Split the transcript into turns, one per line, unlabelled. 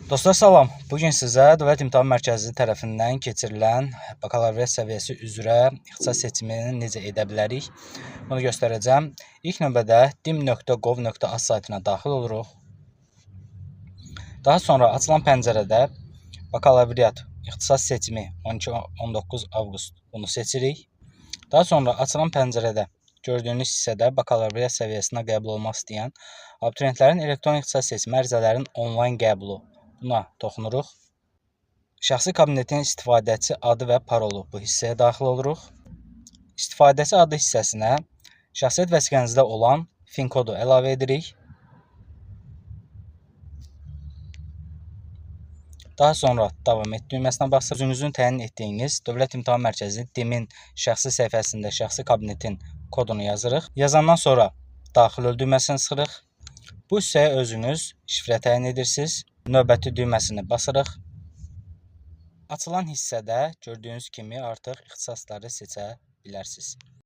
Dostlar salam. Bugün sizə Dövlət İmtahan Mərkəzi tərəfindən keçirilən bakalavriat səviyyəsi üzrə ixtisas seçimini necə edə bilərik, bunu göstərəcəm. İlk növbədə dim.gov.az saytına daxil oluruq. Daha sonra açılan pəncərədə bakalavriat ixtisas seçimi 12-19 avqust bunu seçirik. Daha sonra açılan pəncərədə gördüyünüz hissədə bakalavriat səviyyəsinə qəbul olmaq istəyən abituriyentlərin elektron ixtisas seçimi ərizələrinin onlayn qəbulu. Buna toxunuruq. Şəxsi kabinetin istifadəçi adı və parolu bu hissəyə daxil oluruq. İstifadəçi adı hissəsinə şəxsiyyət vəsiqənizdə olan FIN kodu əlavə edirik. Daha sonra davam et düyməsinə basırıq. Özünüzün təyin etdiyiniz Dövlət İmtahan Mərkəzi DİM-in şəxsi səhifəsində şəxsi kabinetin kodunu yazırıq. Yazandan sonra daxil ol düyməsini sıxırıq. Bu hissəyə özünüz şifrə təyin edirsiniz. Növbəti düyməsini basırıq. Açılan hissədə gördüyünüz kimi artıq ixtisasları seçə bilərsiniz.